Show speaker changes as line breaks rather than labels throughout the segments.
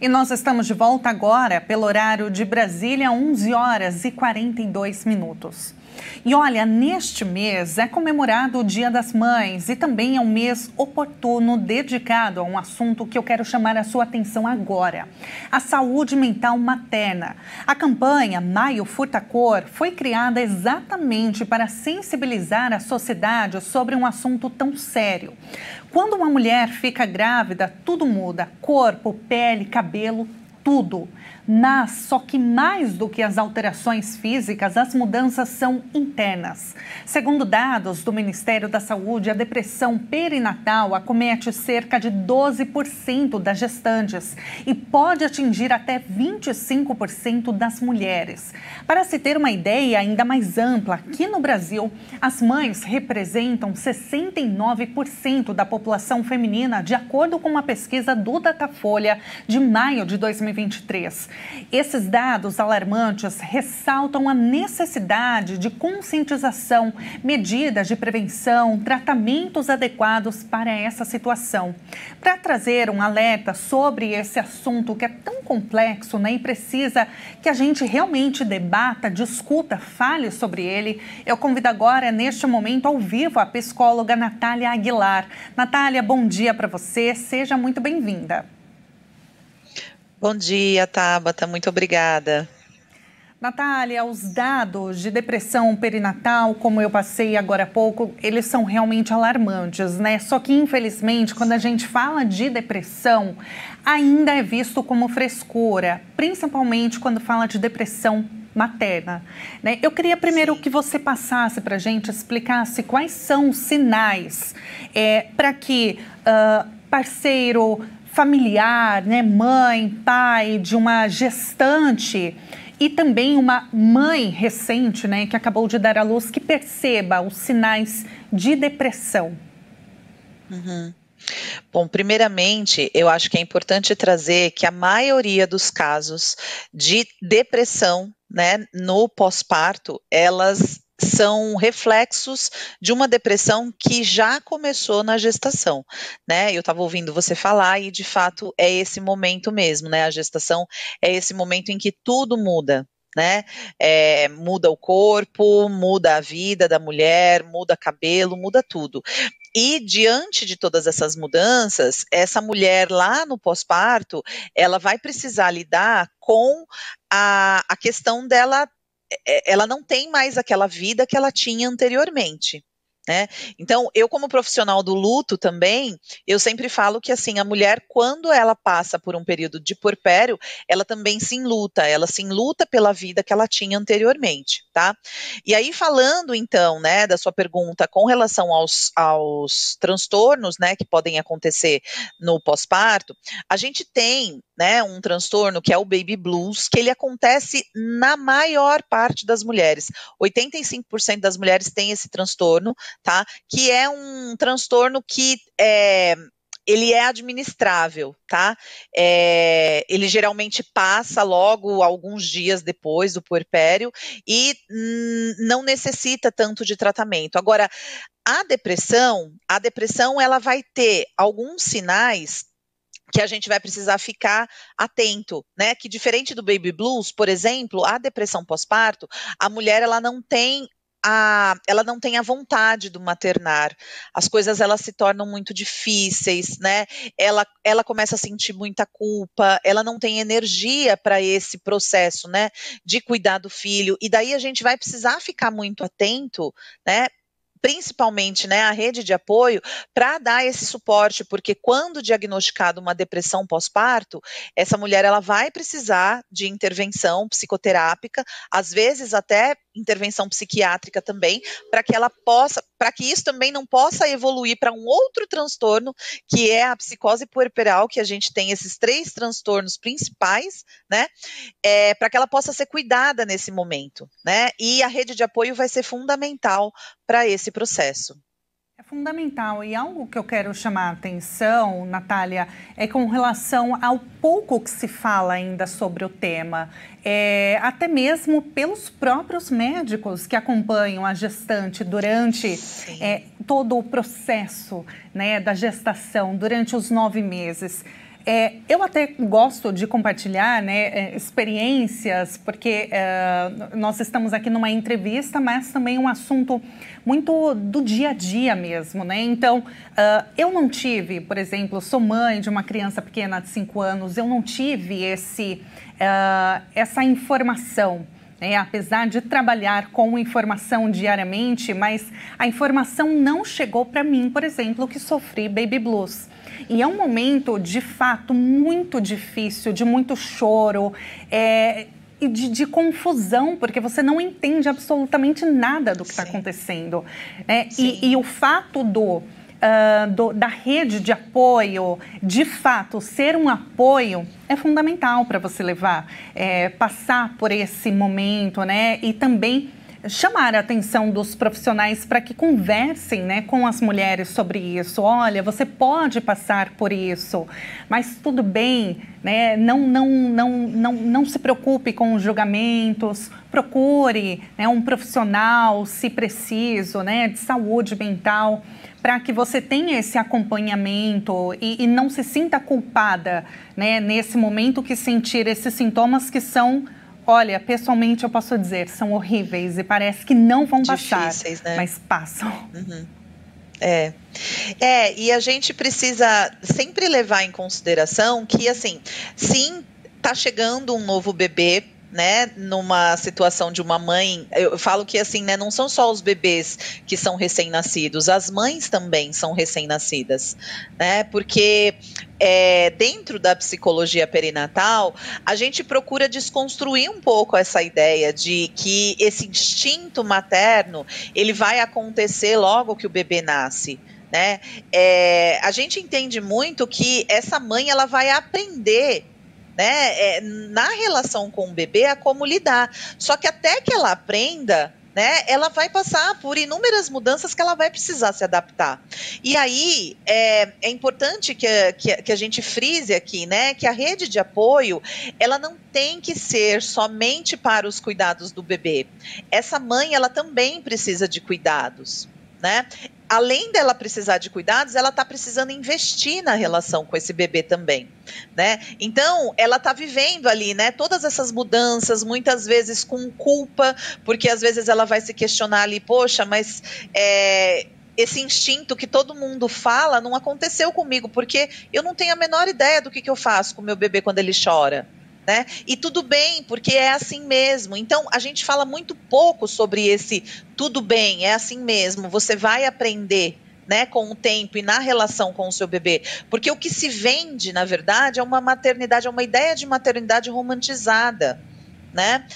E nós estamos de volta agora pelo horário de Brasília, 11 horas e 42 minutos. E olha, neste mês é comemorado o Dia das Mães e também é um mês oportuno dedicado a um assunto que eu quero chamar a sua atenção agora: a saúde mental materna. A campanha Maio Furta Cor foi criada exatamente para sensibilizar a sociedade sobre um assunto tão sério. Quando uma mulher fica grávida, tudo muda: corpo, pele, cabelo, tudo. Mas só que mais do que as alterações físicas, as mudanças são internas. Segundo dados do Ministério da Saúde, a depressão perinatal acomete cerca de 12% das gestantes e pode atingir até 25% das mulheres. Para se ter uma ideia ainda mais ampla, aqui no Brasil, as mães representam 69% da população feminina, de acordo com uma pesquisa do Datafolha de maio de 2023. Esses dados alarmantes ressaltam a necessidade de conscientização, medidas de prevenção, tratamentos adequados para essa situação. Para trazer um alerta sobre esse assunto que é tão complexo, e precisa que a gente realmente debata, discuta, fale sobre ele, eu convido agora, neste momento, ao vivo, a psicóloga Natália Aguilar. Natália, bom dia para você, seja muito bem-vinda.
Bom dia, Tabata, muito obrigada.
Natália, os dados de depressão perinatal, como eu passei agora há pouco, eles são realmente alarmantes, né? Só que, infelizmente, quando a gente fala de depressão, ainda é visto como frescura, principalmente quando fala de depressão materna, né? Eu queria primeiro que você passasse para a gente, explicasse quais são os sinais para que parceiro familiar, né, mãe, pai de uma gestante e também uma mãe recente, né, que acabou de dar à luz, que perceba os sinais de depressão.
Bom, primeiramente, eu acho que é importante trazer que a maioria dos casos de depressão, né, no pós-parto, elas são reflexos de uma depressão que já começou na gestação, né? Eu estava ouvindo você falar e, de fato, é esse momento mesmo, né? A gestação é esse momento em que tudo muda, né? Muda o corpo, muda a vida da mulher, muda cabelo, muda tudo. E diante de todas essas mudanças, essa mulher lá no pós-parto, ela vai precisar lidar com a questão dela. Ela não tem mais aquela vida que ela tinha anteriormente, né? Então, eu como profissional do luto também, eu sempre falo que assim, a mulher, quando ela passa por um período de puerpério, ela também se enluta, ela se enluta pela vida que ela tinha anteriormente, tá? E aí, falando então, né, da sua pergunta com relação aos transtornos, né, que podem acontecer no pós-parto, a gente tem, né, um transtorno que é o baby blues, que ele acontece na maior parte das mulheres. 85% das mulheres têm esse transtorno, tá? Que é um transtorno que ele é administrável, tá? Ele geralmente passa logo alguns dias depois do puerpério e não necessita tanto de tratamento. Agora, a depressão ela vai ter alguns sinais que a gente vai precisar ficar atento, né? Que diferente do baby blues, por exemplo, a depressão pós-parto, a mulher ela não tem a vontade do maternar, as coisas elas se tornam muito difíceis, né? Ela começa a sentir muita culpa, ela não tem energia para esse processo, né? De cuidar do filho, e daí a gente vai precisar ficar muito atento, né? Principalmente, né, a rede de apoio para dar esse suporte, porque quando diagnosticado uma depressão pós-parto, essa mulher ela vai precisar de intervenção psicoterápica, às vezes até intervenção psiquiátrica também, para que isso também não possa evoluir para um outro transtorno, que é a psicose puerperal, que a gente tem esses 3 transtornos principais, né, para que ela possa ser cuidada nesse momento, né, e a rede de apoio vai ser fundamental para esse processo.
É fundamental, e algo que eu quero chamar a atenção, Natália, é com relação ao pouco que se fala ainda sobre o tema, até mesmo pelos próprios médicos que acompanham a gestante durante todo o processo, né, da gestação, durante os 9 meses. Eu até gosto de compartilhar, né, experiências, porque nós estamos aqui numa entrevista, mas também um assunto muito do dia a dia mesmo, né? Então, eu não tive, por exemplo, sou mãe de uma criança pequena de 5 anos, eu não tive essa informação. Apesar de trabalhar com informação diariamente, mas a informação não chegou para mim, por exemplo, que sofri baby blues. E é um momento, de fato, muito difícil, de muito choro e de confusão, porque você não entende absolutamente nada do que está acontecendo. E o fato da rede de apoio, de fato, ser um apoio é fundamental para você passar por esse momento, né? E também chamar a atenção dos profissionais para que conversem, né, com as mulheres sobre isso. Olha, você pode passar por isso, mas tudo bem, né? Não se preocupe com os julgamentos, procure, né, um profissional, se preciso, né, de saúde mental, para que você tenha esse acompanhamento e não se sinta culpada, né, nesse momento que sentir esses sintomas que são, olha, pessoalmente eu posso dizer, são horríveis e parece que não vão passar,
difíceis, né?
Mas passam.
Uhum. E a gente precisa sempre levar em consideração que, assim, sim, tá chegando um novo bebê, né, numa situação de uma mãe, eu falo que assim, né, não são só os bebês que são recém-nascidos, as mães também são recém-nascidas, né, porque dentro da psicologia perinatal, a gente procura desconstruir um pouco essa ideia de que esse instinto materno, ele vai acontecer logo que o bebê nasce, né, a gente entende muito que essa mãe, ela vai aprender, né, na relação com o bebê, a como lidar. Só que até que ela aprenda, né, ela vai passar por inúmeras mudanças que ela vai precisar se adaptar. E aí, é importante que a gente frise aqui, né, que a rede de apoio, ela não tem que ser somente para os cuidados do bebê. Essa mãe, ela também precisa de cuidados, né? Além dela precisar de cuidados, ela está precisando investir na relação com esse bebê também, né? Então, ela está vivendo ali, né, todas essas mudanças, muitas vezes com culpa, porque às vezes ela vai se questionar ali, poxa, mas esse instinto que todo mundo fala não aconteceu comigo, porque eu não tenho a menor ideia do que eu faço com o meu bebê quando ele chora, né? E tudo bem, porque é assim mesmo. Então, a gente fala muito pouco sobre esse tudo bem, é assim mesmo, você vai aprender, né, com o tempo e na relação com o seu bebê. Porque o que se vende, na verdade, é uma maternidade, é uma ideia de maternidade romantizada, né?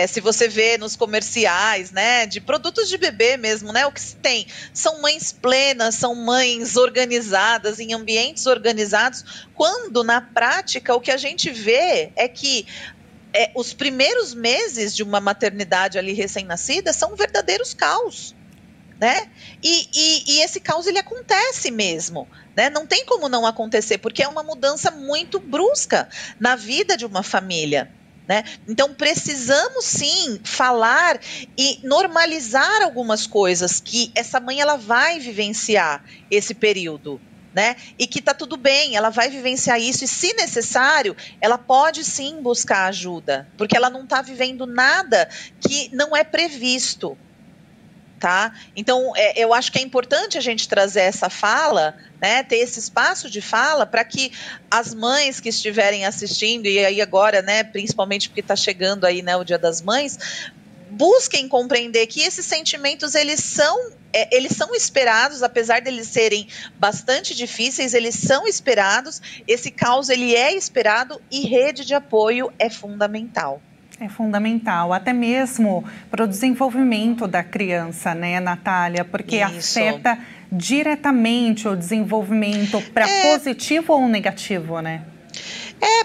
Se você vê nos comerciais, né, de produtos de bebê mesmo, né, o que se tem são mães plenas, são mães organizadas, em ambientes organizados, quando na prática o que a gente vê é que os primeiros meses de uma maternidade ali recém-nascida são verdadeiros caos, né? E esse caos, ele acontece mesmo, né? Não tem como não acontecer, porque é uma mudança muito brusca na vida de uma família, né? Então precisamos sim falar e normalizar algumas coisas que essa mãe, ela vai vivenciar esse período, né? E que tá tudo bem, ela vai vivenciar isso e, se necessário, ela pode sim buscar ajuda, porque ela não está vivendo nada que não é previsto. Tá? Então, eu acho que é importante a gente trazer essa fala, né, ter esse espaço de fala para que as mães que estiverem assistindo, e aí agora, né, principalmente porque está chegando aí, né, o Dia das Mães, busquem compreender que esses sentimentos, eles são esperados, apesar de eles serem bastante difíceis, eles são esperados, esse caos, ele é esperado, e rede de apoio é fundamental.
É fundamental, até mesmo para o desenvolvimento da criança, né, Natália? Porque afeta diretamente o desenvolvimento para positivo ou negativo, né?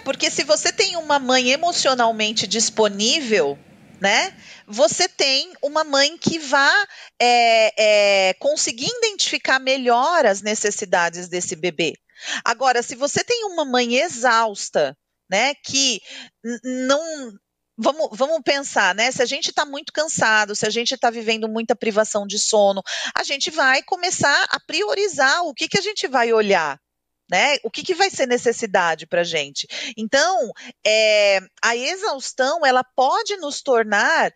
Porque se você tem uma mãe emocionalmente disponível, né, você tem uma mãe que vá conseguir identificar melhor as necessidades desse bebê. Agora, se você tem uma mãe exausta, né, que não... Vamos pensar, né? Se a gente está muito cansado, se a gente está vivendo muita privação de sono, a gente vai começar a priorizar o que a gente vai olhar, Né? O que vai ser necessidade para a gente? Então, a exaustão, ela pode nos tornar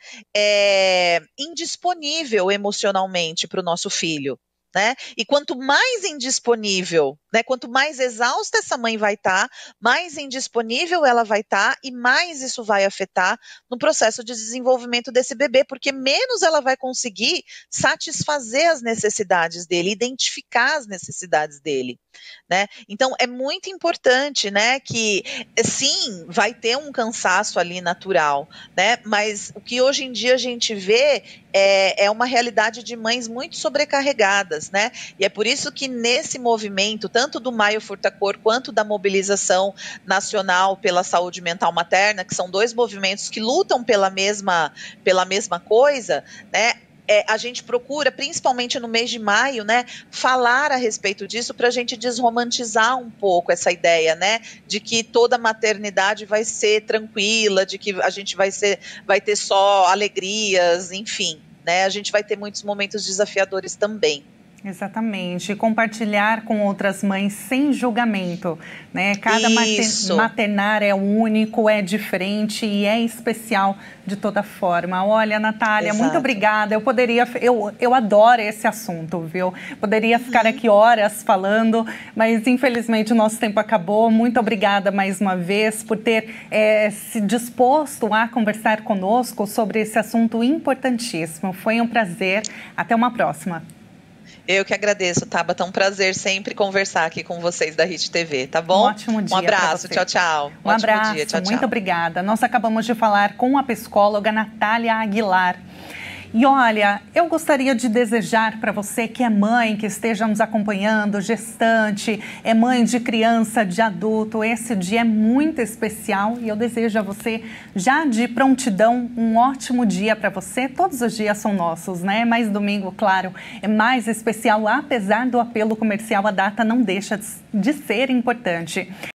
indisponível emocionalmente para o nosso filho. Né? E quanto mais indisponível, né, quanto mais exausta essa mãe vai estar, mais indisponível ela vai estar e mais isso vai afetar no processo de desenvolvimento desse bebê, porque menos ela vai conseguir satisfazer as necessidades dele, identificar as necessidades dele. Né? Então, é muito importante, né, que sim, vai ter um cansaço ali natural, né, mas o que hoje em dia a gente vê é uma realidade de mães muito sobrecarregadas, né, e é por isso que nesse movimento, tanto do Maio Furtacor quanto da mobilização nacional pela saúde mental materna, que são dois movimentos que lutam pela mesma coisa, né, a gente procura, principalmente no mês de maio, né, falar a respeito disso para a gente desromantizar um pouco essa ideia, né, de que toda maternidade vai ser tranquila, de que a gente vai ter só alegrias, enfim, né, a gente vai ter muitos momentos desafiadores também.
Exatamente, compartilhar com outras mães sem julgamento, né? Cada maternar é único, é diferente e é especial de toda forma. Olha, Natália, exato, muito obrigada. Eu adoro esse assunto, viu? Poderia ficar aqui horas falando, mas infelizmente o nosso tempo acabou. Muito obrigada mais uma vez por ter se disposto a conversar conosco sobre esse assunto importantíssimo. Foi um prazer. Até uma próxima.
Eu que agradeço, Tabata. É um prazer sempre conversar aqui com vocês da Hit TV, tá bom?
Um ótimo dia.
Um abraço, tchau, tchau.
Um abraço, dia, tchau, tchau. Muito obrigada. Nós acabamos de falar com a psicóloga Natália Aguilar. E olha, eu gostaria de desejar para você que é mãe, que esteja nos acompanhando, gestante, é mãe de criança, de adulto, esse dia é muito especial e eu desejo a você, já de prontidão, um ótimo dia para você. Todos os dias são nossos, né? Mas domingo, claro, é mais especial, apesar do apelo comercial, a data não deixa de ser importante.